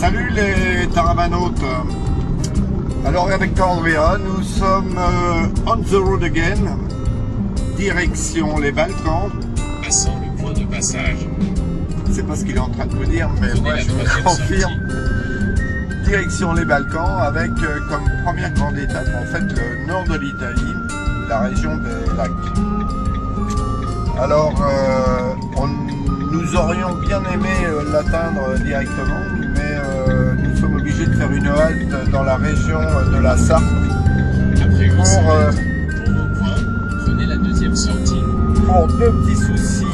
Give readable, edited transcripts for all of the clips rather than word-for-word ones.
Salut les taramanautes. Alors avec Andrea, nous sommes on the road again, direction les Balkans. Passant le point de passage. C'est pas ce qu'il est en train de me dire, mais moi je me confirme. Direction les Balkans avec comme première grande étape en fait le nord de l'Italie, la région des lacs. Alors nous aurions bien aimé l'atteindre directement, mais nous sommes obligés de faire une halte dans la région de la Sarthe Après 800 pour mètres, pour vos points, prenez la deuxième sortie. pour deux petits soucis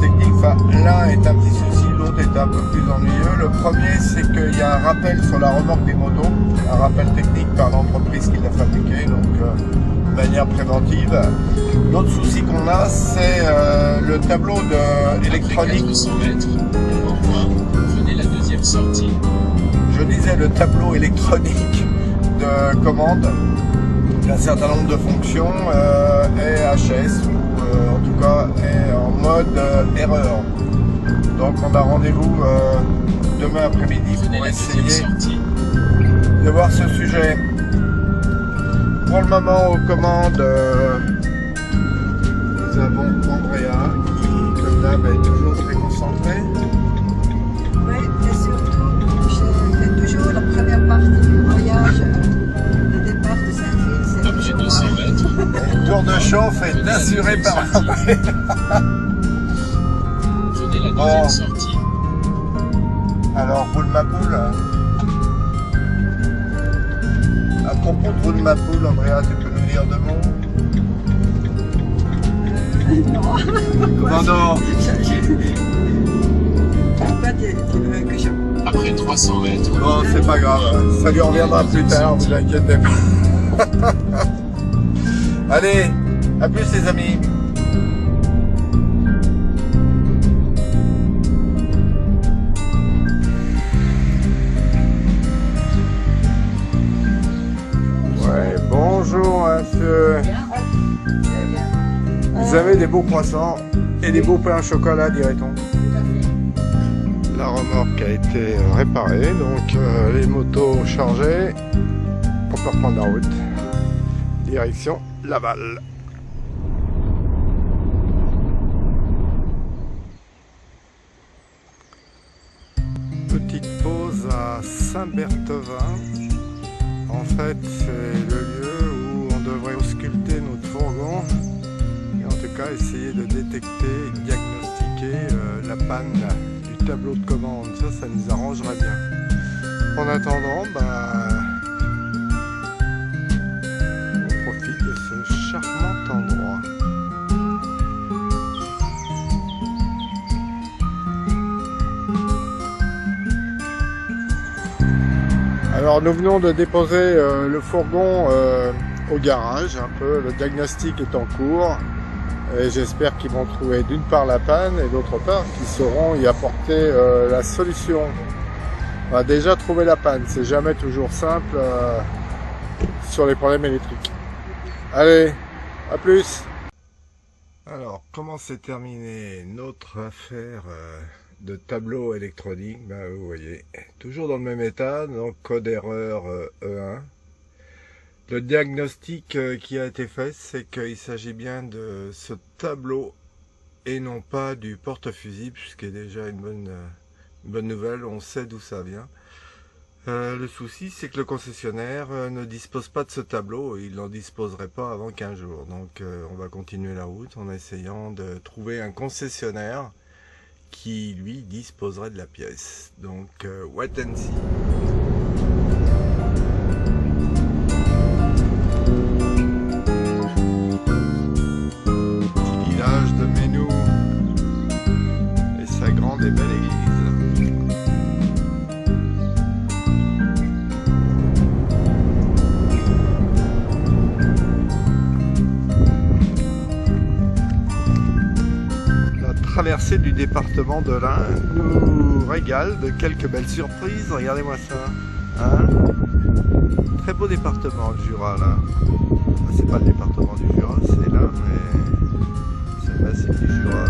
techniques. Enfin, l'un est un petit souci, l'autre est un peu plus ennuyeux. Le premier, c'est qu'il y a un rappel sur la remorque des motos, un rappel technique par l'entreprise qui l'a fabriqué, donc de manière préventive. L'autre souci qu'on a, c'est le tableau électronique. Après 400 mètres, pour vos points, prenez la deuxième sortie. Je disais le tableau électronique de commande d'un certain nombre de fonctions est HS ou en tout cas est en mode erreur. Donc on a rendez-vous demain après-midi Prenez pour la deuxième essayer sortie. de voir ce sujet. Pour le moment aux commandes, nous avons Andrea qui comme d'hab est toujours très concentrée. Oui, et surtout, je fais toujours la première partie du voyage, le départ de Saint-Gilles, c'est Après toujours 200 moi. mètres, Le tour de chauffe est assuré par Andrea. prenez la Bon. deuxième sortie. Alors, roule ma poule. À propos de roule ma poule, Andrea, tu peux nous dire deux mots? Non. Non. Pourquoi tu veux que je... Après 300 mètres, Bon, c'est pas grave. Ça lui reviendra plus tard, vous inquiétez pas. Allez, à plus les amis. Ouais, bonjour monsieur. Vous avez des beaux croissants et des beaux pains au chocolat, dirait-on. La remorque a été réparée, donc les motos chargées. On peut reprendre la route. Direction Laval. Petite pause à Saint-Berthevin. En fait, c'est le lieu où on devrait ausculter notre fourgon et en tout cas essayer de détecter et diagnostiquer la panne du tableau de commande. Ça nous arrangerait bien. En attendant, on profite de ce charmant endroit. Alors nous venons de déposer le fourgon au garage, un peu. Le diagnostic est en cours et j'espère qu'ils vont trouver d'une part la panne et d'autre part qu'ils sauront y apporter la solution. On va déjà trouver la panne, c'est jamais toujours simple sur les problèmes électriques. Allez, à plus. Alors, comment s'est terminée notre affaire de tableau électronique? Vous voyez, toujours dans le même état, donc code erreur E1. Le diagnostic qui a été fait, c'est qu'il s'agit bien de ce tableau et non pas du porte-fusible, ce qui est déjà une bonne nouvelle, on sait d'où ça vient. Le souci, c'est que le concessionnaire ne dispose pas de ce tableau et il n'en disposerait pas avant 15 jours. Donc on va continuer la route en essayant de trouver un concessionnaire qui lui disposerait de la pièce. Donc wait and see. Petit village de Menou et sa grande et belle église. Traversée du département de l'Ain nous régale de quelques belles surprises. Regardez-moi ça, hein, très beau département le Jura là. C'est pas le département du Jura, c'est là, mais c'est le massif du Jura.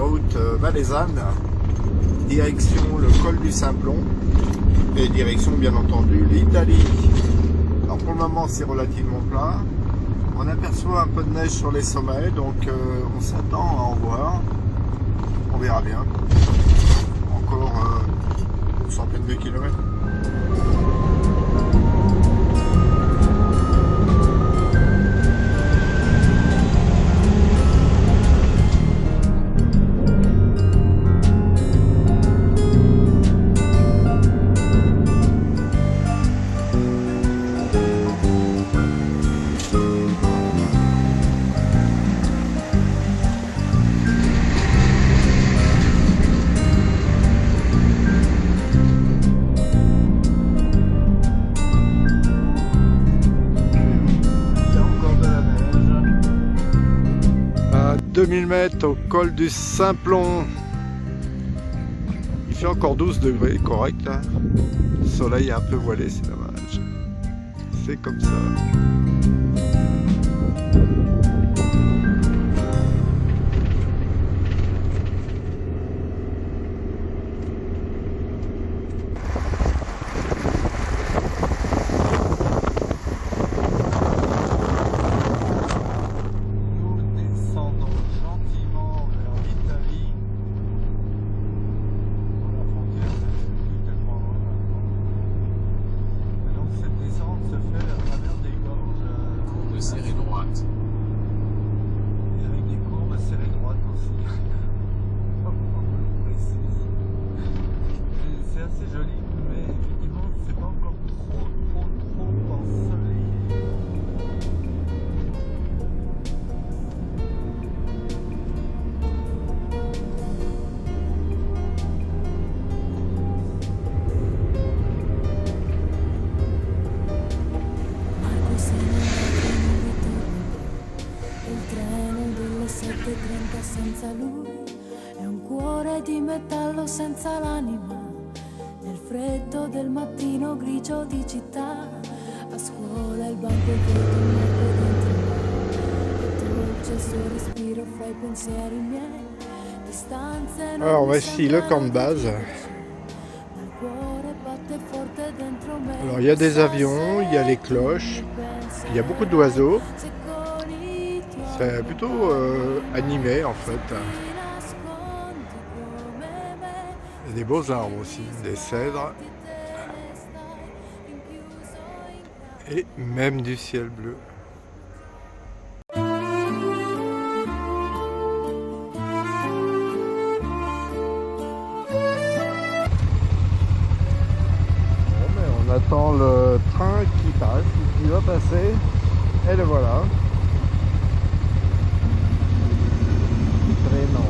route valaisanne, direction le col du Simplon et direction bien entendu l'Italie. Alors pour le moment c'est relativement plat, on aperçoit un peu de neige sur les sommets, donc on s'attend à en voir, on verra bien. Encore une centaine de kilomètres. À 2000 mètres au col du Simplon. Il fait encore 12 degrés, correct là. Le soleil est un peu voilé, c'est dommage. C'est comme ça. Serré droite. Et avec des courbes serrées droites aussi. C'est assez joli, mais effectivement c'est pas encore trop ensoleillé. Il treno delle 7:30 senza lui è un cuore di metallo senza l'anima. Nel freddo del mattino grigio di città, a scuola il banco è vuoto, un morto dentro me. È dolce il suo respiro fra i pensieri miei. Distanze non Alors mi voici le camp de base. sembrano ma il cuore batte forte dentro me. Alors il y a des avions, il y a les cloches, il y a beaucoup d'oiseaux. C'est plutôt animé en fait. Il y a des beaux arbres aussi, des cèdres. Et même du ciel bleu. Bon, mais on attend le train qui passe, qui va passer. Et le voilà. Treno.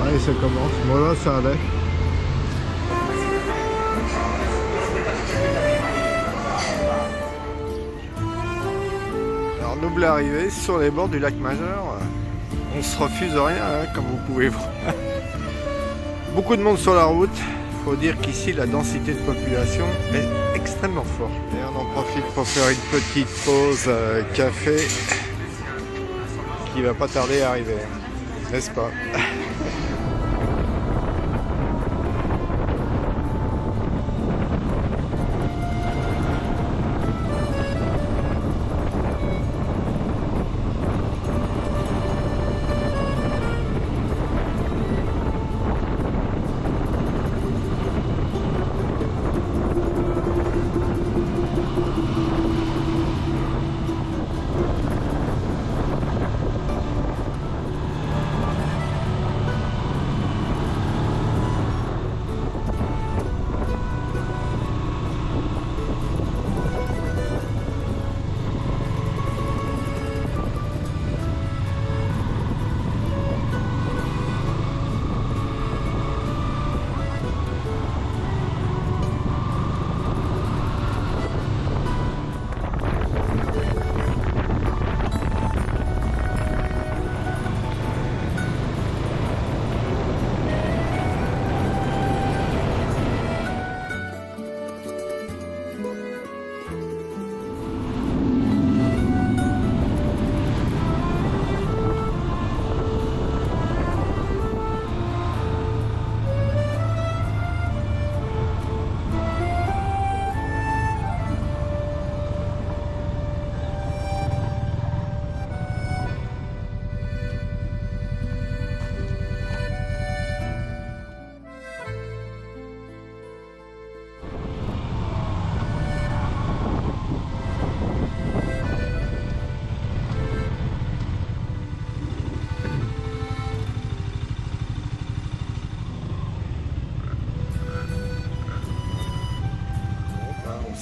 Allez, ça commence. Bon là, ça allait. Alors, double arrivée sur les bords du lac Majeur. On se refuse rien, hein, comme vous pouvez voir. Beaucoup de monde sur la route. faut dire qu'ici la densité de population est extrêmement forte. Et on en profite pour faire une petite pause café qui va pas tarder à arriver, n'est-ce pas?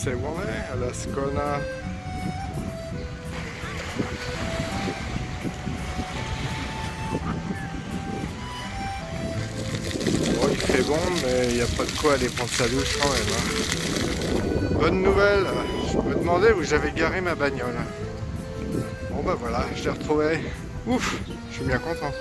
C'est où on est, à la Scona. Bon, il fait bon, mais il n'y a pas de quoi aller prendre sa douche quand même. Hein. Bonne nouvelle, je me demandais où j'avais garé ma bagnole. Bon bah voilà, je l'ai retrouvée. Ouf, je suis bien content.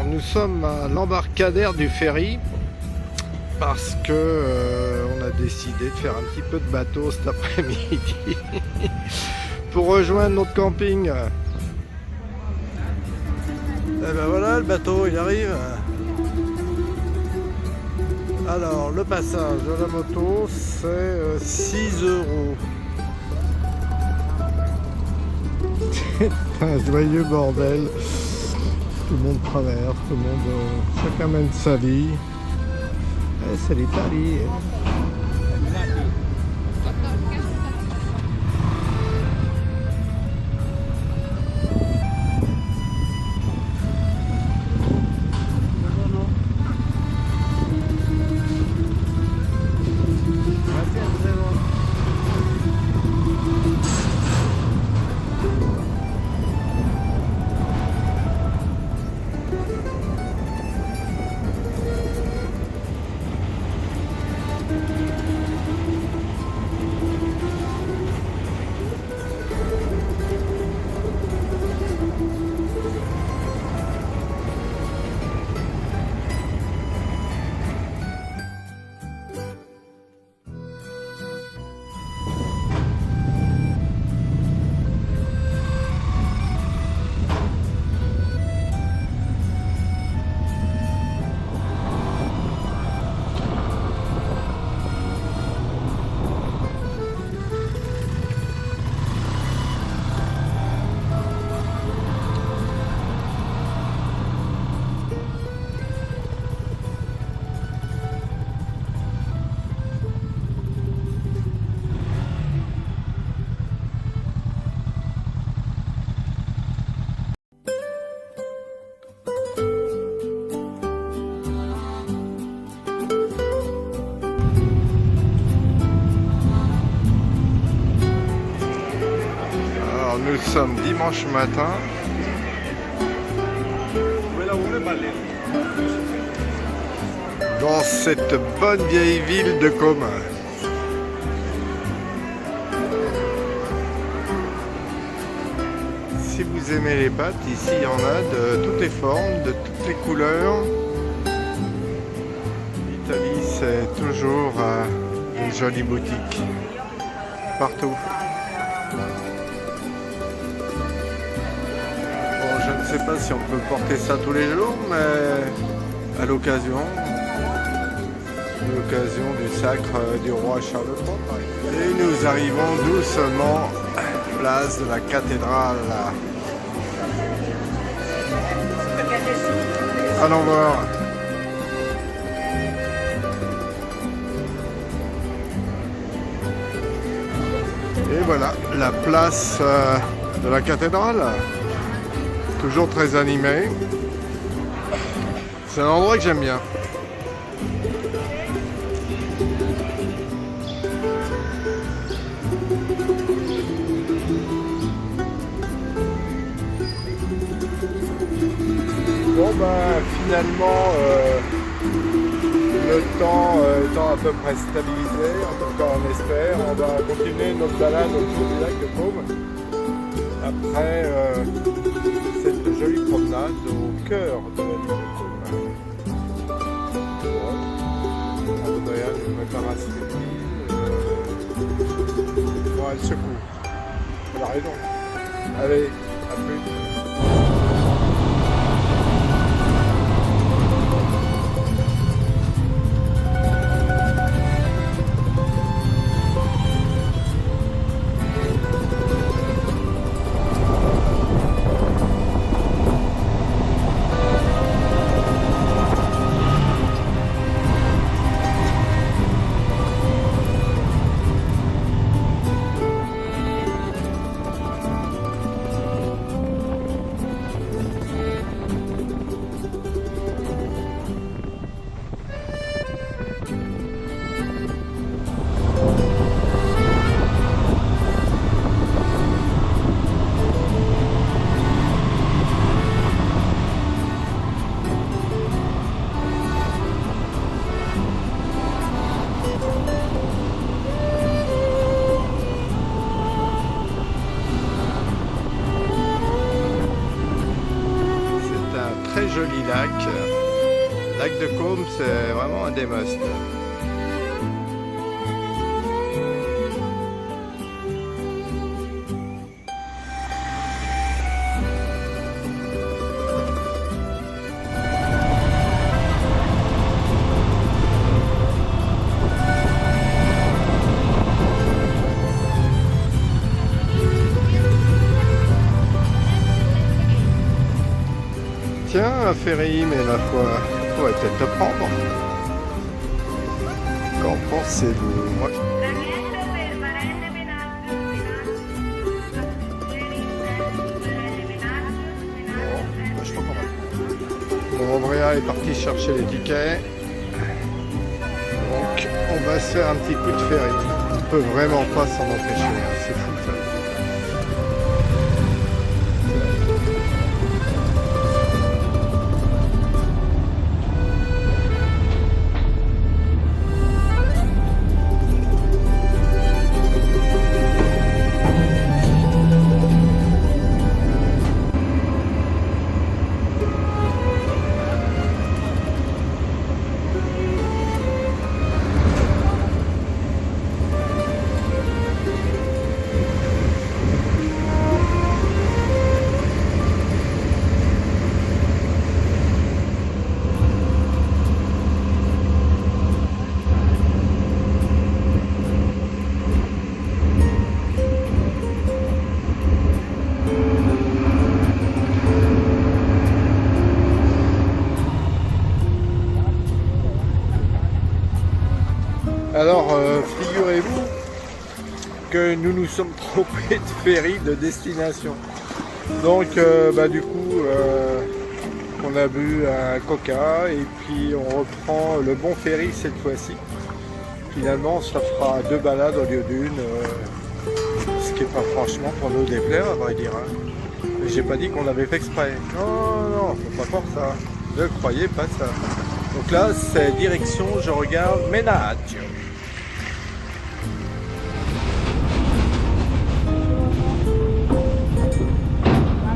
Nous sommes à l'embarcadère du ferry parce que on a décidé de faire un petit peu de bateau cet après-midi pour rejoindre notre camping. Et ben voilà, le bateau il arrive. Alors le passage de la moto c'est 6 €. C'est un joyeux bordel. Tout le monde traverse, tout le monde, chacun mène sa vie. Et c'est l'Italie. sommes dimanche matin. Dans cette bonne vieille ville de Côme. Si vous aimez les pâtes, ici il y en a de toutes les formes, de toutes les couleurs. L'Italie, c'est toujours une jolie boutique. Partout. Bon, je ne sais pas si on peut porter ça tous les jours, mais à l'occasion du sacre du roi Charles III. Et nous arrivons doucement place de la cathédrale. Allons voir. Et voilà, la place de la cathédrale. Toujours très animée. C'est un endroit que j'aime bien. Bon ben finalement le temps étant à peu près stabilisé, en tout cas on espère, on va continuer notre balade autour du lac de Côme après cette jolie promenade au cœur de la ville de Côme. Bon, Andrea me caresse les pieds, bon elle secoue, elle a raison. Allez, à plus. Très joli lac. Lac de Côme, c'est vraiment un des must. Tiens, un ferry, mais la foi, on va peut-être le prendre. Qu'en pensez-vous? Moi... Bon, je crois qu'on va. Bon, Andrea est parti chercher les tickets. Donc, on va se faire un petit coup de ferry. On ne peut vraiment pas s'en empêcher, hein. C'est fou ça. Alors, figurez-vous que nous nous sommes trompés de ferry de destination. Donc, du coup, on a bu un coca et puis on reprend le bon ferry cette fois-ci. Finalement, ça fera 2 balades au lieu d'une, ce Ce qui est pas franchement pour nous déplaire, à vrai dire. Hein. Mais j'ai pas dit qu'on l'avait fait exprès. Non, non, faut pas faire ça. Ne croyez pas ça. Donc là, c'est direction, je regarde Menaggio.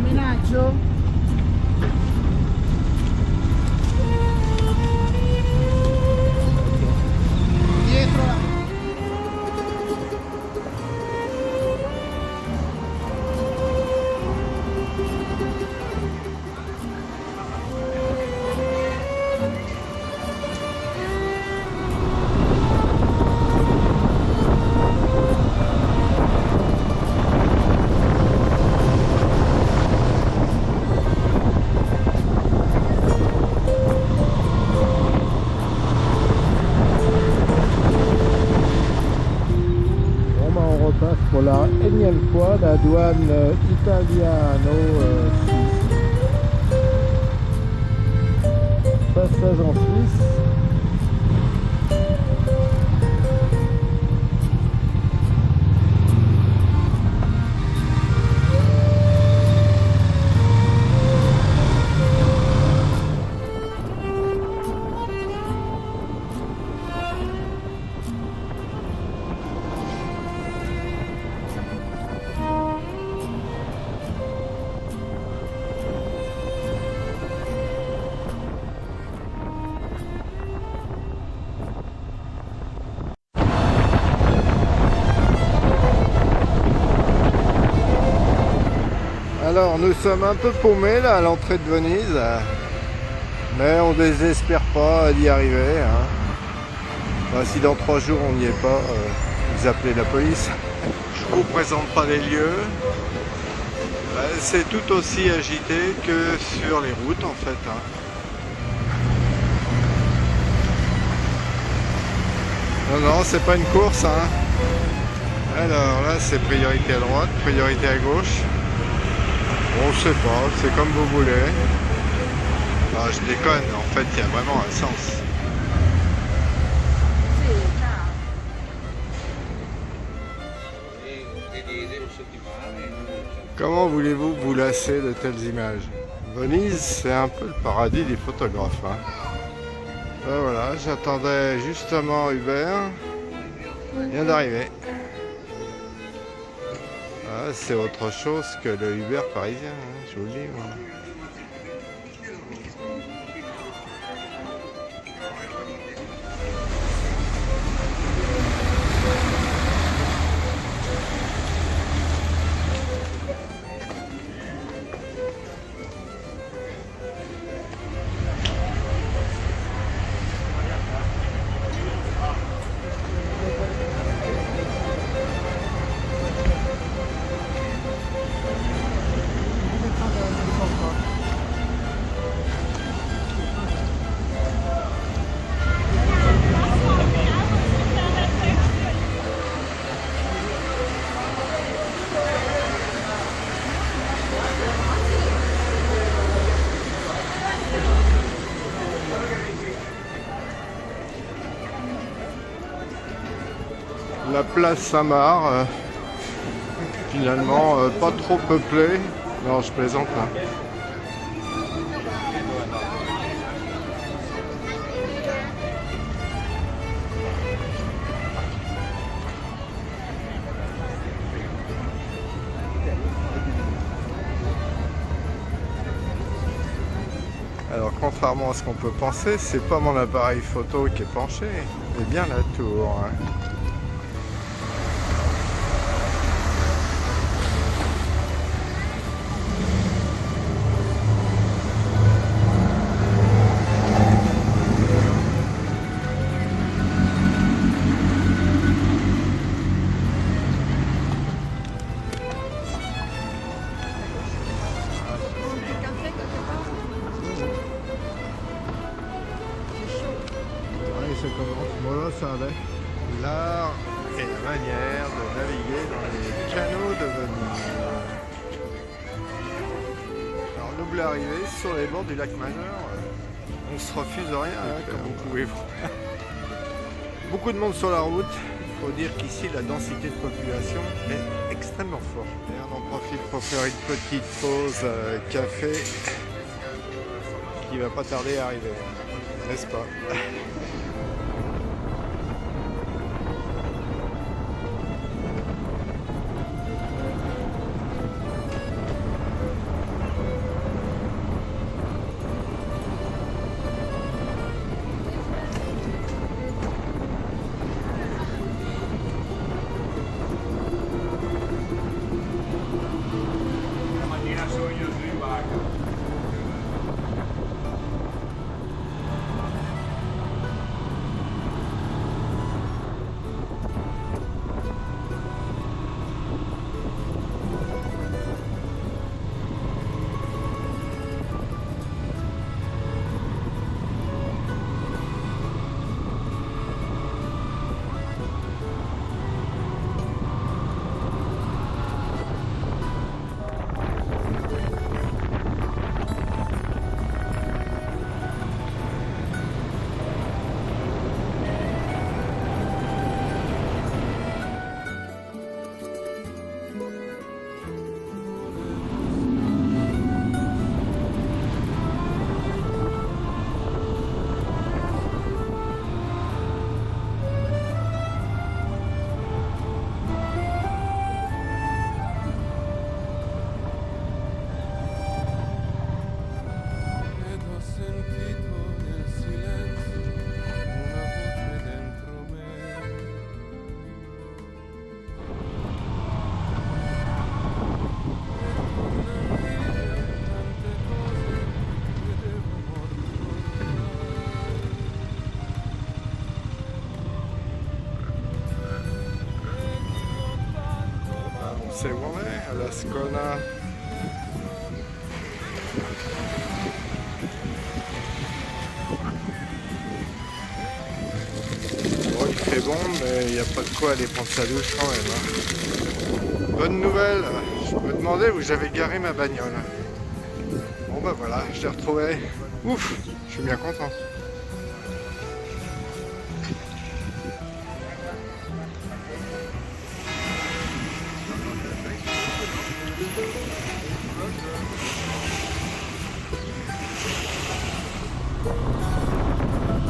Menaggio? Dietro la... Pour la énième fois, la douane italiano-suisse. Passage en Suisse. Alors nous sommes un peu paumés là à l'entrée de Venise, mais on désespère pas d'y arriver. Hein. Enfin, si dans 3 jours on n'y est pas, vous appelez la police. Je vous présente pas les lieux. C'est tout aussi agité que sur les routes en fait. Hein. Non, non, c'est pas une course. Hein. Alors là, c'est priorité à droite, priorité à gauche. Bon, je sais pas, c'est comme vous voulez. Ah, je déconne, en fait, il y a vraiment un sens. Comment voulez-vous vous lasser de telles images? Venise, c'est un peu le paradis des photographes. Hein. Ben voilà, j'attendais justement Hubert. Il vient d'arriver. Ah, c'est autre chose que le Uber parisien, hein, je vous le dis. Moi. La place Saint-Marc, finalement pas trop peuplée. Non, je plaisante là. Alors contrairement à ce qu'on peut penser, c'est pas mon appareil photo qui est penché, mais bien la tour. Hein. Voilà, ça allait. L'art et la manière de naviguer dans les canaux de Venise. Alors, double arrivée sur les bords du lac Majeur. On se refuse rien, hein, comme vous pouvez voir. Beaucoup de monde sur la route. faut dire qu'ici la densité de population est extrêmement forte. Et on en profite pour faire une petite pause café qui va pas tarder à arriver, n'est-ce pas? C'est où on est, à la Scona. Bon, il fait bon, mais il n'y a pas de quoi aller prendre sa douche quand même. Hein. Bonne nouvelle, je me demandais où j'avais garé ma bagnole. Bon bah voilà, je l'ai retrouvée. Ouf, je suis bien content.